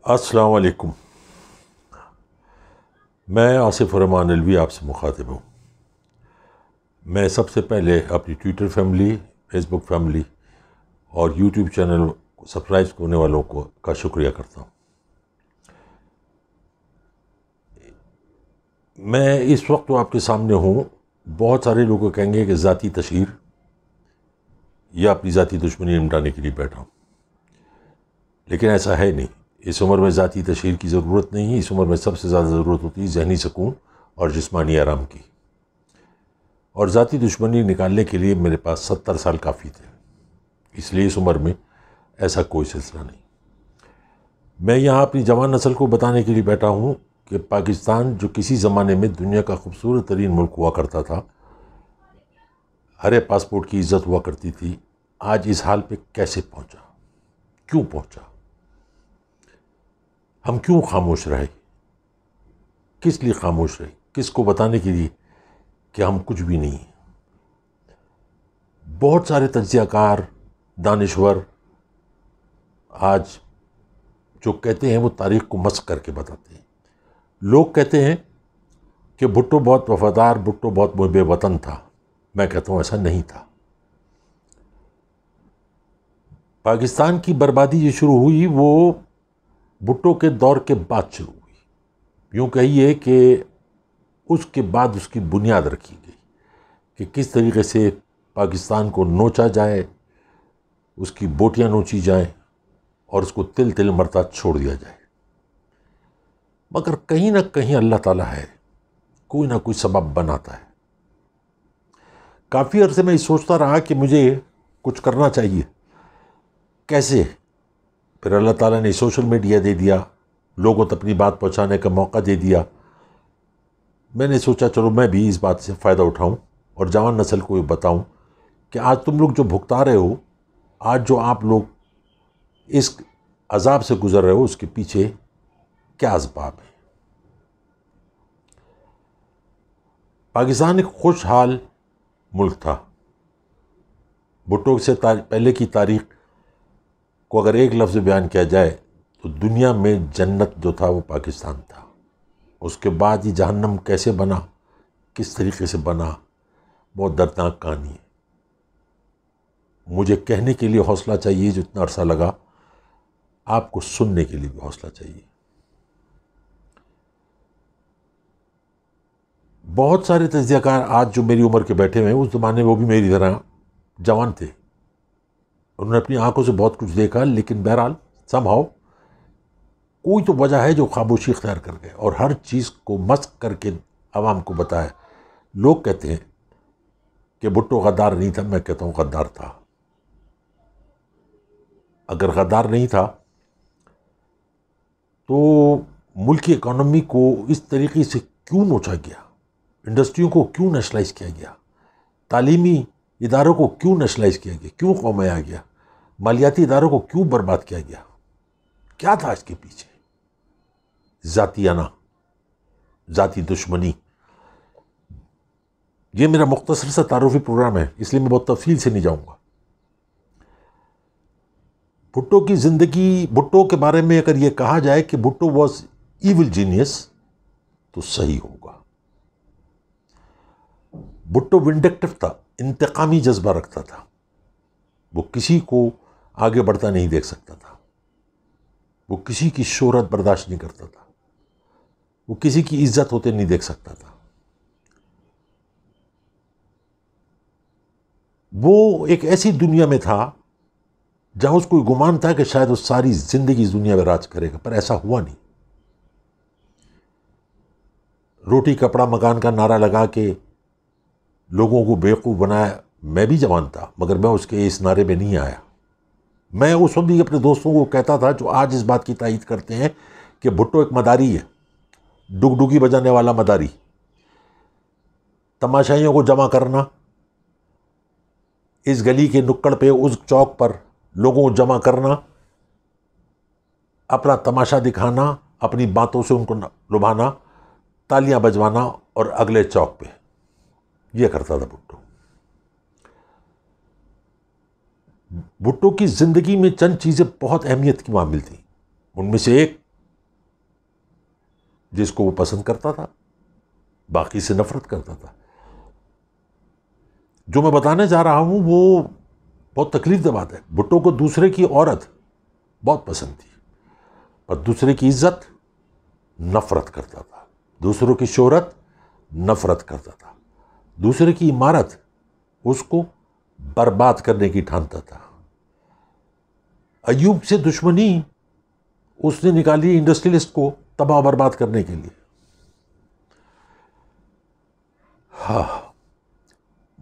السلام علیکم. میں آصف الرحمان الوی آپ سے مخاطب ہوں. میں سب سے پہلے اپنی ٹویٹر فیملی، فیس بک فیملی اور یوٹیوب چینل کو سبسکرائب کرنے والوں کا شکریہ کرتا ہوں. میں اس وقت آپ کے سامنے ہوں. بہت سارے لوگ کہیں گے کہ ذاتی تشہیر یا اپنی ذاتی دشمنی نمٹانے کے لیے بیٹھا ہوں، لیکن ایسا ہے نہیں. اس عمر میں ذاتی تشہیر کی ضرورت نہیں ہے. اس عمر میں سب سے زیادہ ضرورت ہوتی ہے ذہنی سکون اور جسمانی آرام کی. اور ذاتی دشمنی نکالنے کے لیے میرے پاس 70 سال کافی تھے. اس لیے اس عمر میں ایسا کوئی سلسلہ نہیں. میں یہاں اپنی جوان نسل کو بتانے کے لیے بیٹھا ہوں کہ پاکستان جو کسی زمانے میں دنیا کا خوبصورت ترین ملک ہوا کرتا تھا، ہر ایک پاسپورٹ کی عزت ہوا کرتی تھی، آج اس حال پہ کیسے پہنچا، کیوں پہنچا، ہم کیوں خاموش رہے، کس لیے خاموش رہے، کس کو بتانے کے لیے کہ ہم کچھ بھی نہیں ہیں. بہت سارے تجزیہ کار، دانشور آج جو کہتے ہیں وہ تاریخ کو مسخ کر کے بتاتے ہیں. لوگ کہتے ہیں کہ بھٹو بہت وفادار، بھٹو بہت محب وطن تھا. میں کہتا ہوں ایسا نہیں تھا. پاکستان کی بربادی جو شروع ہوئی وہ بھٹو کے دور کے بعد شروع ہوئی. یوں کہیے کہ اس کے بعد اس کی بنیاد رکھی گئی کہ کس طریقے سے پاکستان کو نوچا جائے، اس کی بوٹیاں نوچی جائیں اور اس کو تل تل مرتا چھوڑ دیا جائے. مگر کہیں نہ کہیں اللہ تعالیٰ ہے، کوئی نہ کوئی سبب بناتا ہے. کافی عرصے میں یہ سوچتا رہا کہ مجھے کچھ کرنا چاہیے. کیسے؟ پھر اللہ تعالیٰ نے سوشل میڈیا دے دیا، لوگوں تک اپنی بات پہنچانے کا موقع دے دیا. میں نے سوچا چلو میں بھی اس بات سے فائدہ اٹھاؤں اور جوان نسل کو یہ بتاؤں کہ آج تم لوگ جو بھگتا رہے ہو، آج جو آپ لوگ اس عذاب سے گزر رہے ہو، اس کے پیچھے کیا اسباب ہیں. پاکستان ایک خوشحال ملک تھا. بھٹو سے پہلے کی تاریخ کو اگر ایک لفظ بیان کیا جائے تو دنیا میں جنت جو تھا وہ پاکستان تھا. اس کے بعد یہ جہنم کیسے بنا، کس طریقے سے بنا، بہت دردناک کہانی ہے. مجھے کہنے کے لیے حوصلہ چاہیے جو اتنا عرصہ لگا، آپ کو سننے کے لیے بھی حوصلہ چاہیے. بہت سارے تجزیہ کار آج جو میری عمر کے بیٹھے ہوئے ہیں، اس زمانے میں وہ بھی میری طرح جوان تھے. انہوں نے اپنی آنکھوں سے بہت کچھ دیکھا، لیکن بہرحال somehow کوئی تو وجہ ہے جو خاموشی اختیار کر گئے اور ہر چیز کو مسخ کر کے عوام کو بتایا. لوگ کہتے ہیں کہ بھٹو غدار نہیں تھا. میں کہتا ہوں غدار تھا. اگر غدار نہیں تھا تو ملکی اکانومی کو اس طریقے سے کیوں نوچا گیا، انڈسٹریوں کو کیوں نیشنلائز کیا گیا، تعلیمی اداروں کو کیوں نیشنلائز کیا گیا، کیوں قومایا گیا، مالیاتی اداروں کو کیوں برباد کیا گیا. کیا تھا اس کے پیچھے؟ ذاتی انا، ذاتی دشمنی. یہ میرا مختصر سا تعارفی پروگرام ہے، اس لیے میں بہت تفصیل سے نہیں جاؤں گا. بھٹو کی زندگی، بھٹو کے بارے میں اگر یہ کہا جائے کہ بھٹو واز ایول جینیس تو صحیح ہوگا. بھٹو ونڈکٹیو تھا، انتقامی جذبہ رکھتا تھا. وہ کسی کو آگے بڑھتا نہیں دیکھ سکتا تھا. وہ کسی کی شہرت برداشت نہیں کرتا تھا. وہ کسی کی عزت ہوتے نہیں دیکھ سکتا تھا. وہ ایک ایسی دنیا میں تھا جہاں اس کو گمان تھا کہ شاید وہ ساری زندگی اس دنیا میں راج کرے گا، پر ایسا ہوا نہیں. روٹی کپڑا مکان کا نعرہ لگا کے لوگوں کو بیوقوف بنایا. میں بھی جوان تھا مگر میں اس کے اس نعرے میں نہیں آیا. میں اس وقت بھی اپنے دوستوں کو کہتا تھا جو آج اس بات کی تائید کرتے ہیں کہ بھٹو ایک مداری ہے، ڈگڈگی بجانے والا مداری. تماشائیوں کو جمع کرنا، اس گلی کے نکڑ پہ، اس چوک پر لوگوں کو جمع کرنا، اپنا تماشا دکھانا، اپنی باتوں سے ان کو لبھانا، تالیاں بجوانا اور اگلے چوک پہ. یہ کرتا تھا بھٹو. بھٹو کی زندگی میں چند چیزیں بہت اہمیت کی معامل تھیں. ان میں سے ایک جس کو وہ پسند کرتا تھا، باقی سے نفرت کرتا تھا. جو میں بتانے جا رہا ہوں وہ بہت تکلیف دہ بات ہے. بھٹو کو دوسرے کی عورت بہت پسند تھی، پر دوسرے کی عزت نفرت کرتا تھا، دوسروں کی شہرت نفرت کرتا تھا، دوسرے کی عمارت اس کو برباد کرنے کی ٹھانتا تھا. ایوب سے دشمنی اس نے نکالی انڈسٹریلسٹ کو تباہ برباد کرنے کے لیے. ہاں،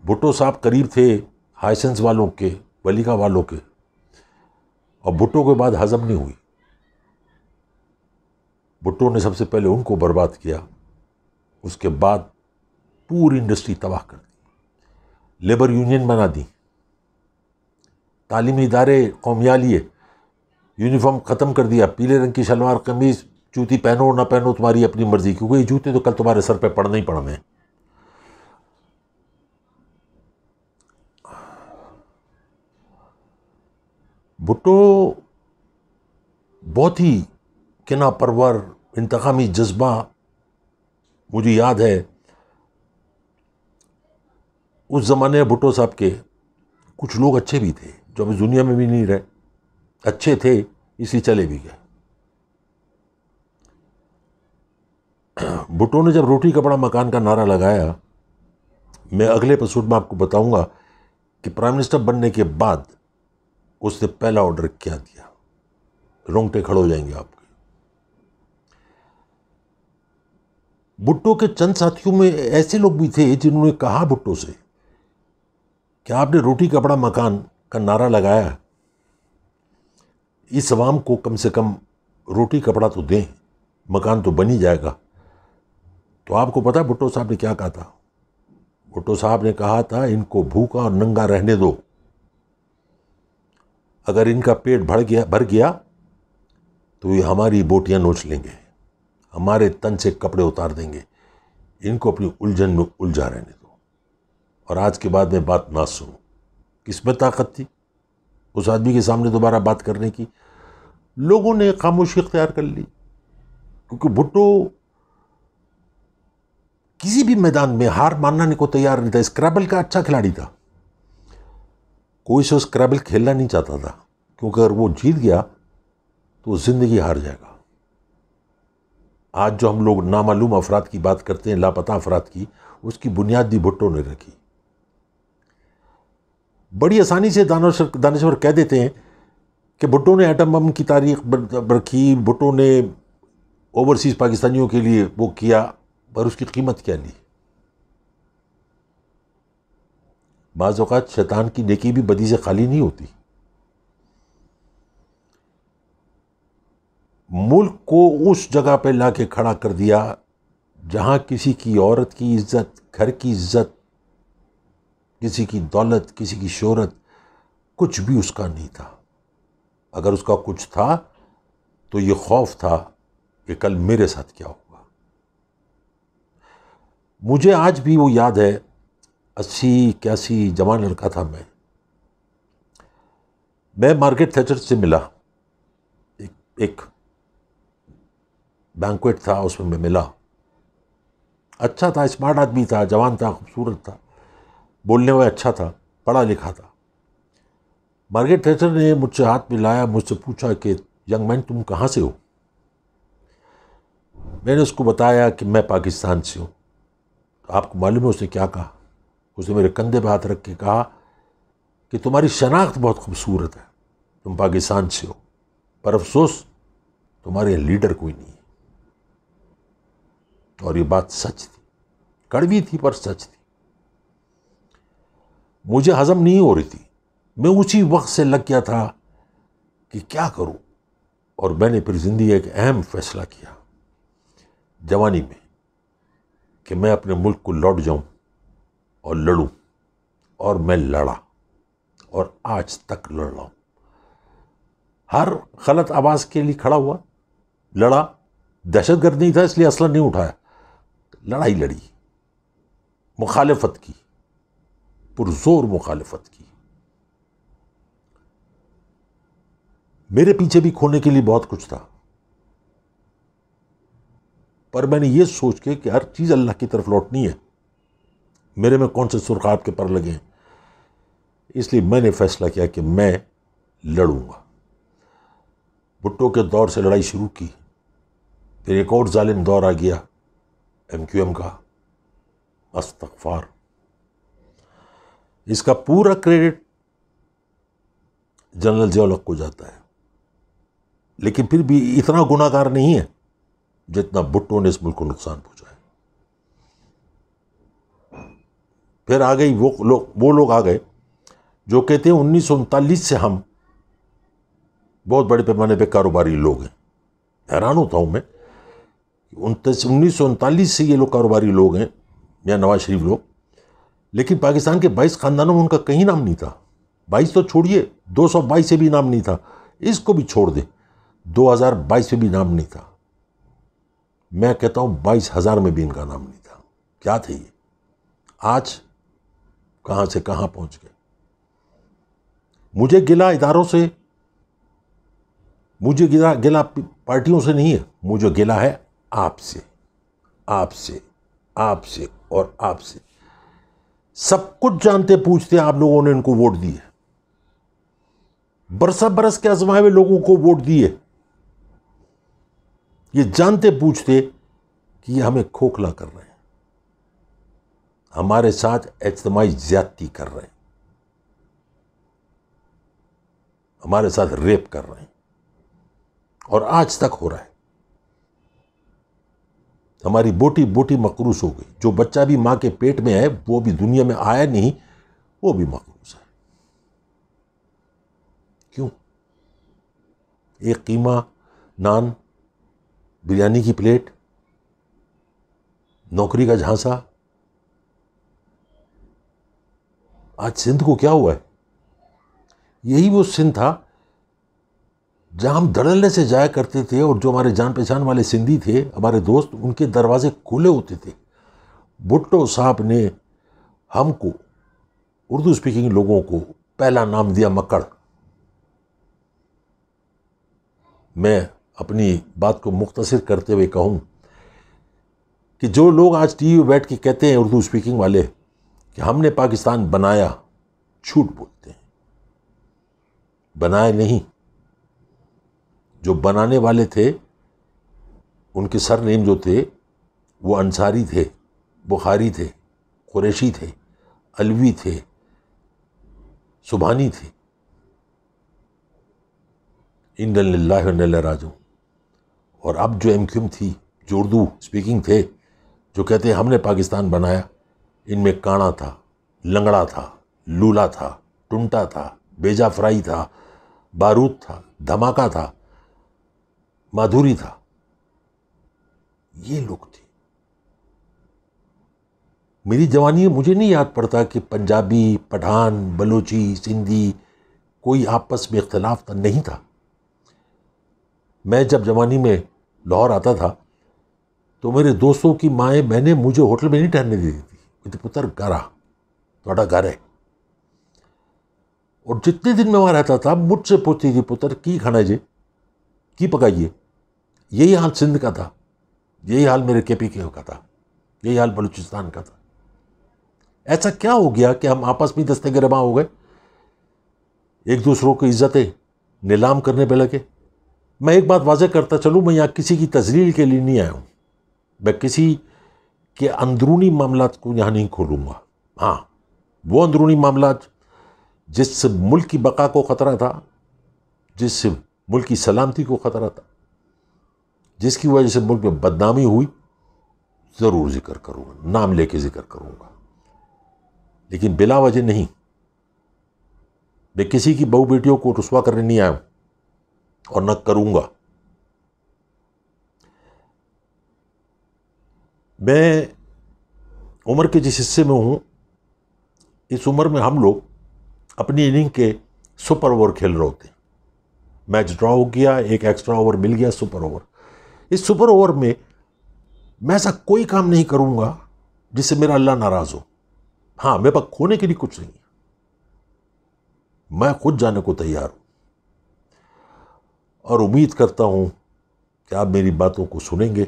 بھٹو صاحب قریب تھے ہائسنس والوں کے، ولیکا والوں کے، اور بھٹو کے بعد ہضم نہیں ہوئی. بھٹو نے سب سے پہلے ان کو برباد کیا، اس کے بعد پوری انڈسٹری تباہ کر دی، لیبر یونین بنا دی، تعلیمی ادارے قومیالیے، یونیفارم ختم کر دیا، پیلے رنگ کی شلوار قمیض، جوتی پہنو نہ پہنو تمہاری اپنی مرضی، کیونکہ یہ جوتے تو کل تمہارے سر پہ پڑنے ہی پڑنے ہیں. بھٹو بہت ہی کنا پرور، انتقامی جذبہ. مجھے یاد ہے اس زمانے بھٹو صاحب کے کچھ لوگ اچھے بھی تھے جو ابھی دنیا میں بھی نہیں رہے، اچھے تھے اس لیے چلے بھی گئے. بھٹو نے جب روٹی کپڑا مکان کا نعرہ لگایا، میں اگلے ایپیسوڈ میں آپ کو بتاؤں گا کہ پرائم منسٹر بننے کے بعد اس نے پہلا آرڈر کیا دیا. رونگٹے کھڑے ہو جائیں گے آپ کے. بھٹو کے چند ساتھیوں میں ایسے لوگ بھی تھے جنہوں نے کہا بھٹو سے کہ آپ نے روٹی کپڑا مکان کا نعرہ لگایا، اس عوام کو کم سے کم روٹی کپڑا تو دیں، مکان تو بن ہی جائے گا. تو آپ کو پتا بھٹو صاحب نے کیا کہا تھا؟ بھٹو صاحب نے کہا تھا ان کو بھوکا اور ننگا رہنے دو، اگر ان کا پیٹ بھر گیا تو یہ ہماری بوٹیاں نوچ لیں گے، ہمارے تن سے کپڑے اتار دیں گے، ان کو اپنی الجھن میں الجھا رہنے دو. اور آج کے بعد میں بات نہ سنوں. کس میں طاقت تھی اس آدمی کے سامنے دوبارہ بات کرنے کی؟ لوگوں نے خاموشی اختیار کر لی، کیونکہ بھٹو کسی بھی میدان میں ہار ماننے کو تیار نہیں تھا. اسکریبل کا اچھا کھلاڑی تھا، کوئی سے اسکریبل کھیلنا نہیں چاہتا تھا، کیونکہ اگر وہ جیت گیا تو وہ زندگی ہار جائے گا. آج جو ہم لوگ نامعلوم افراد کی بات کرتے ہیں، لاپتہ افراد کی، اس کی بنیاد بھی بھٹو نے رکھی. بڑی آسانی سے دانشور کہہ دیتے ہیں کہ بھٹو نے ایٹم بم کی تاریخ رکھی، بھٹو نے اوورسیز پاکستانیوں کے لیے وہ کیا، پر اس کی قیمت کیا لی؟ بعض اوقات شیطان کی نیکی بھی بدی سے خالی نہیں ہوتی. ملک کو اس جگہ پہ لا کے کھڑا کر دیا جہاں کسی کی عورت کی عزت، گھر کی عزت، کسی کی دولت، کسی کی شہرت، کچھ بھی اس کا نہیں تھا. اگر اس کا کچھ تھا تو یہ خوف تھا کہ کل میرے ساتھ کیا ہوگا. مجھے آج بھی وہ یاد ہے، 80-81 جوان لڑکا تھا میں مارگریٹ تھیچر سے ملا، ایک بینکویٹ تھا اس میں ملا. اچھا تھا، اسمارٹ آدمی تھا، جوان تھا، خوبصورت تھا، بولنے میں اچھا تھا، پڑھا لکھا تھا. مارگریٹ تھیچر نے مجھ سے ہاتھ ملایا، مجھ سے پوچھا کہ ینگ مین تم کہاں سے ہو؟ میں نے اس کو بتایا کہ میں پاکستان سے ہوں. آپ کو معلوم ہے اس نے کیا کہا؟ اس نے میرے کندھے پہ ہاتھ رکھ کے کہا کہ تمہاری شناخت بہت خوبصورت ہے، تم پاکستان سے ہو، پر افسوس تمہارے لیڈر کوئی نہیں ہے. اور یہ بات سچ تھی، کڑوی تھی پر سچ تھی. مجھے ہضم نہیں ہو رہی تھی. میں اسی وقت سے لگ گیا تھا کہ کیا کروں. اور میں نے پھر زندگی ایک اہم فیصلہ کیا جوانی میں کہ میں اپنے ملک کو لوٹ جاؤں اور لڑوں. اور میں لڑا اور آج تک لڑ رہا ہوں. ہر غلط آواز کے لیے کھڑا ہوا، لڑا. دہشت گرد نہیں تھا اس لیے اسلحہ نہیں اٹھایا، لڑائی لڑی، مخالفت کی، پرزور مخالفت کی. میرے پیچھے بھی کھونے کے لیے بہت کچھ تھا، پر میں نے یہ سوچ کے کہ ہر چیز اللہ کی طرف لوٹنی ہے، میرے میں کون سے سرخاب کے پر لگے ہیں، اس لیے میں نے فیصلہ کیا کہ میں لڑوں گا۔ بھٹو کے دور سے لڑائی شروع کی، پھر ایک اور ظالم دور آ گیا MQM کا، استغفار، اس کا پورا کریڈٹ جنرل ضیاء الحق کو جاتا ہے، لیکن پھر بھی اتنا گناہ گار نہیں ہے جتنا بھٹو نے اس ملک کو نقصان پہنچایا۔ پھر آ گئی وہ لوگ آ گئے جو کہتے ہیں 1939 سے ہم بہت بڑے پیمانے پہ کاروباری لوگ ہیں۔ حیران ہوتا ہوں میں، 1939 سے یہ لوگ کاروباری لوگ ہیں یا نواز شریف لوگ، لیکن پاکستان کے 22 خاندانوں میں ان کا کہیں نام نہیں تھا۔ 22 تو چھوڑیے، 222 سے بھی نام نہیں تھا، اس کو بھی چھوڑ دیں، 2022 سے بھی نام نہیں تھا، میں کہتا ہوں 22,000 میں بھی ان کا نام نہیں تھا۔ کیا تھے یہ؟ آج کہاں سے کہاں پہنچ گئے۔ مجھے گلا اداروں سے، مجھے گلا پارٹیوں سے نہیں ہے، مجھے گلا ہے آپ سے، آپ سے، آپ سے اور آپ سے۔ سب کچھ جانتے پوچھتے آپ لوگوں نے ان کو ووٹ دیے، برسہ برس کے آزمائے ہوئے لوگوں کو ووٹ دیے، یہ جانتے پوچھتے کہ یہ ہمیں کھوکھلا کر رہے ہیں، ہمارے ساتھ اجتماعی زیادتی کر رہے ہیں، ہمارے ساتھ ریپ کر رہے ہیں، اور آج تک ہو رہا ہے۔ ہماری بوٹی بوٹی مقروض ہو گئی، جو بچہ بھی ماں کے پیٹ میں ہے وہ بھی دنیا میں آیا نہیں، وہ بھی مقروض ہے۔ کیوں؟ ایک قیمہ، نان، بریانی کی پلیٹ، نوکری کا جھانسا۔ آج سندھ کو کیا ہوا ہے؟ یہی وہ سندھ تھا جہاں ہم دھڑلے سے جایا کرتے تھے، اور جو ہمارے جان پہچان والے سندھی تھے، ہمارے دوست، ان کے دروازے کھلے ہوتے تھے۔ بھٹو صاحب نے ہم کو، اردو اسپیکنگ لوگوں کو، پہلا نام دیا مکڑ۔ میں اپنی بات کو مختصر کرتے ہوئے کہوں کہ جو لوگ آج ٹی وی بیٹھ کے کہتے ہیں، اردو اسپیکنگ والے، کہ ہم نے پاکستان بنایا، جھوٹ بولتے ہیں، بنایا نہیں۔ جو بنانے والے تھے ان کے سر نیم جو تھے وہ انصاری تھے، بخاری تھے، قریشی تھے، علوی تھے، سبحانی تھے، انا للہ و انا الیہ راجعون۔ اور اب جو MQM تھی، جو اردو اسپیکنگ تھے، جو کہتے ہیں ہم نے پاکستان بنایا، ان میں کانا تھا، لنگڑا تھا، لولا تھا، ٹنٹا تھا، بیجا فرائی تھا، بارود تھا، دھماکہ تھا، مادھوری تھا، یہ لوگ تھے۔ میری جوانی میں مجھے نہیں یاد پڑتا کہ پنجابی، پٹھان، بلوچی، سندھی، کوئی آپس میں اختلاف نہیں تھا۔ میں جب جوانی میں لاہور آتا تھا تو میرے دوستوں کی مائیں بہنیں مجھے ہوٹل میں نہیں ٹھہرنے دیتی تھی، کہتے پتر گھر آ، تھوڑا گھر ہے۔ اور جتنے دن میں وہاں رہتا تھا مجھ سے پوچھتی تھی، پتر کی کھانا جی، کی پکائیے۔ یہی حال سندھ کا تھا، یہی حال میرے KPK کا تھا، یہی حال بلوچستان کا تھا۔ ایسا کیا ہو گیا کہ ہم آپس میں دستے گرباں ہو گئے، ایک دوسروں کی عزتیں نیلام کرنے پہ لگے؟ میں ایک بات واضح کرتا چلوں، میں یہاں کسی کی تذلیل کے لیے نہیں آیا ہوں، میں کسی کے اندرونی معاملات کو یہاں نہیں کھولوں گا۔ ہاں، وہ اندرونی معاملات جس سے ملک کی بقا کو خطرہ تھا، جس سے ملک کی سلامتی کو خطرہ تھا، جس کی وجہ سے ملک میں بدنامی ہوئی، ضرور ذکر کروں گا، نام لے کے ذکر کروں گا، لیکن بلا وجہ نہیں۔ میں کسی کی بہو بیٹیوں کو رسوا کرنے نہیں آیا ہوں، اور نہ کروں گا۔ میں عمر کے جس حصے میں ہوں، اس عمر میں ہم لوگ اپنی اننگ کے سپر اوور کھیل رہے ہوتے ہیں۔ میچ ڈرا ہو گیا، ایک ایکسٹرا اوور مل گیا، سپر اوور۔ اس سپر اوور میں میں ایسا کوئی کام نہیں کروں گا جس سے میرا اللہ ناراض ہو۔ ہاں، میرے پاس کھونے کے لیے کچھ نہیں ہے، میں خود جانے کو تیار ہوں، اور امید کرتا ہوں کہ آپ میری باتوں کو سنیں گے،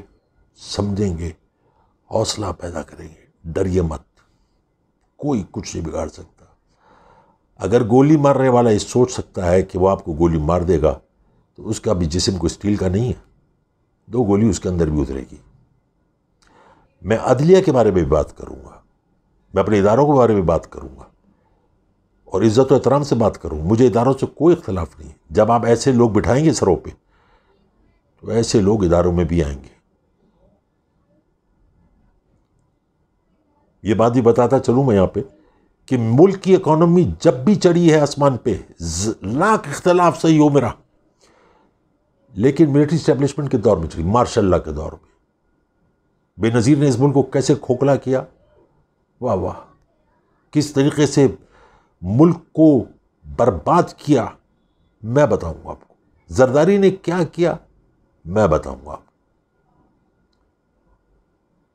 سمجھیں گے، حوصلہ پیدا کریں گے، ڈریے مت، کوئی کچھ نہیں بگاڑ سکتا۔ اگر گولی مارنے والا یہ سوچ سکتا ہے کہ وہ آپ کو گولی مار دے گا تو اس کا بھی جسم کو اسٹیل کا نہیں ہے، 2 گولی اس کے اندر بھی اترے گی۔ میں عدلیہ کے بارے میں بھی بات کروں گا، میں اپنے اداروں کے بارے میں بات کروں گا اور عزت و احترام سے بات کروں گا۔ مجھے اداروں سے کوئی اختلاف نہیں ہے۔ جب آپ ایسے لوگ بٹھائیں گے سروں پہ تو ایسے لوگ اداروں میں بھی آئیں گے۔ یہ بات بھی بتاتا چلوں میں یہاں پہ کہ ملک کی اکانومی جب بھی چڑھی ہے آسمان پہ، لاکھ اختلاف صحیح ہو میرا، لیکن ملٹری اسٹیبلشمنٹ کے دور میں چڑھی، مارشل اللہ کے دور میں۔ بے نظیر نے اس ملک کو کیسے کھوکھلا کیا، واہ واہ، کس طریقے سے ملک کو برباد کیا، میں بتاؤں گا آپ کو۔ زرداری نے کیا کیا، میں بتاؤں گا آپ کو۔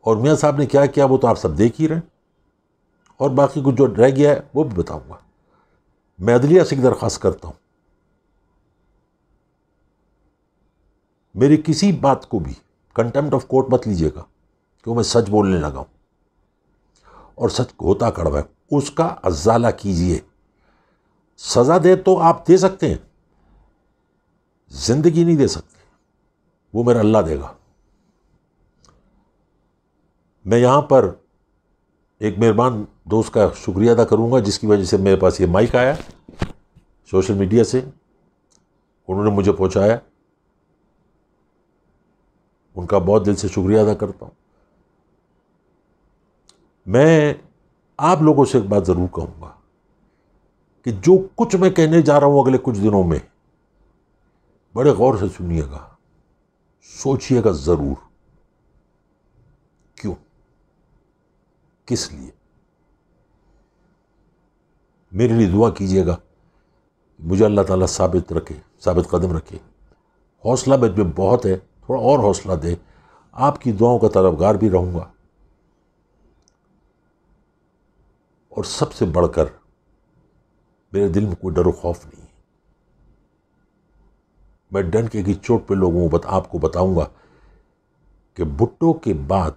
اور میاں صاحب نے کیا کیا وہ تو آپ سب دیکھ ہی رہے ہیں، اور باقی کچھ جو رہ گیا ہے وہ بھی بتاؤں گا۔ میں عدلیہ سے ایک درخواست کرتا ہوں، میری کسی بات کو بھی کنٹمپٹ آف کورٹ مت لیجیے گا کہ میں سچ بولنے لگا ہوں، اور سچ ہوتا کڑوا ہے، اس کا ازالہ کیجیے۔ سزا دے تو آپ دے سکتے ہیں، زندگی نہیں دے سکتے، وہ میرا اللہ دے گا۔ میں یہاں پر ایک مہربان دوست کا شکریہ ادا کروں گا جس کی وجہ سے میرے پاس یہ مائک آیا سوشل میڈیا سے، انہوں نے مجھے پہنچایا، ان کا بہت دل سے شکریہ ادا کرتا ہوں۔ میں آپ لوگوں سے ایک بات ضرور کہوں گا کہ جو کچھ میں کہنے جا رہا ہوں اگلے کچھ دنوں میں، بڑے غور سے سنیے گا، سوچیے گا ضرور، کیوں، کس لیے۔ میرے لیے دعا کیجیے گا، مجھے اللہ تعالیٰ ثابت قدم رکھے۔ حوصلہ مجھ میں بہت ہے، تھوڑا اور حوصلہ دے، آپ کی دعاؤں کا طلبگار بھی رہوں گا، اور سب سے بڑھ کر میرے دل میں کوئی ڈر و خوف نہیں ہے۔ میں ڈنکے کی چوٹ پہ لوگوں کو آپ کو بتاؤں گا کہ بھٹو کے بعد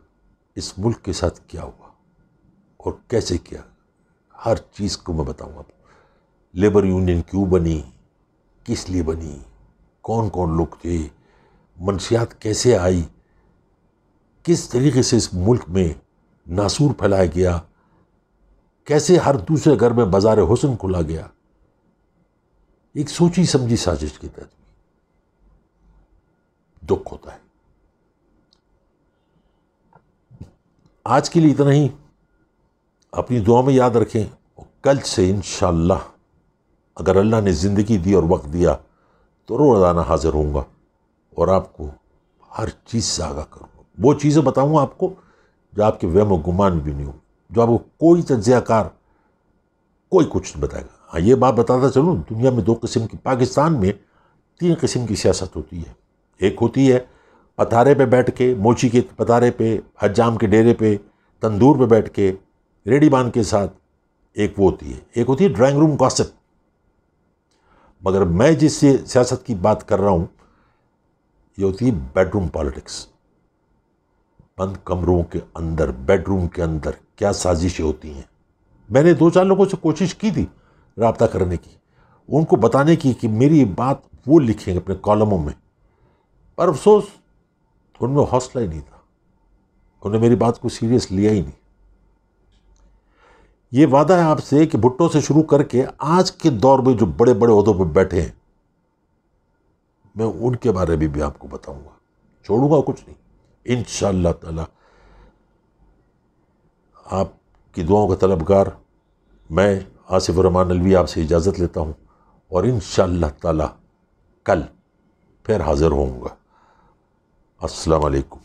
اس ملک کے ساتھ کیا ہوا اور کیسے کیا، ہر چیز کو میں بتاؤں گا۔ لیبر یونین کیوں بنی، کس لیے بنی، کون کون لوگ تھے، منشیات کیسے آئی، کس طریقے سے اس ملک میں ناسور پھیلایا گیا، کیسے ہر دوسرے گھر میں بازار حسن کھلا گیا، ایک سوچی سمجھی سازش کے تحت دکھ ہوتا ہے۔ آج کے لیے اتنا ہی، اپنی دعا میں یاد رکھیں، کل سے انشاءاللہ اگر اللہ نے زندگی دی اور وقت دیا تو روزانہ حاضر ہوں گا اور آپ کو ہر چیز سے آگاہ کروں گا۔ وہ چیزیں بتاؤں گا آپ کو جو آپ کے وہم و گمان بھی نہیں ہوں، جو آپ کو کوئی تجزیہ کار کوئی کچھ نہیں بتائے گا۔ ہاں، یہ بات بتاتا چلوں، دنیا میں 2 قسم کی، پاکستان میں 3 قسم کی سیاست ہوتی ہے۔ ایک ہوتی ہے پتھارے پہ بیٹھ کے، موچی کے پتھارے پہ، حجام کے ڈیرے پہ، تندور پہ بیٹھ کے، ریڑھی باندھ کے ساتھ، ایک وہ ہوتی ہے۔ ایک ہوتی ہے ڈرائنگ روم گاسپ۔ مگر میں جس سے سیاست کی بات کر رہا ہوں یہ ہوتی ہے بیڈ روم پالیٹکس۔ بند کمروں کے اندر، بیڈ روم کے اندر کیا سازشیں ہوتی ہیں۔ میں نے 2-4 لوگوں سے کوشش کی تھی رابطہ کرنے کی، ان کو بتانے کی کہ میری بات وہ لکھیں گے اپنے کالموں میں، پر افسوس ان میں حوصلہ ہی نہیں تھا، انہوں نے میری بات کو سیریس لیا ہی نہیں۔ یہ وعدہ ہے آپ سے کہ بھٹو سے شروع کر کے آج کے دور میں جو بڑے بڑے عہدوں پہ بیٹھے ہیں، میں ان کے بارے میں بھی آپ کو بتاؤں گا، چھوڑوں گا کچھ نہیں انشاءاللہ تعالی۔ آپ کی دعاؤں کا طلبگار میں آصف الرحمن الوی آپ سے اجازت لیتا ہوں، اور انشاءاللہ تعالی کل پھر حاضر ہوں گا۔ السلام علیکم۔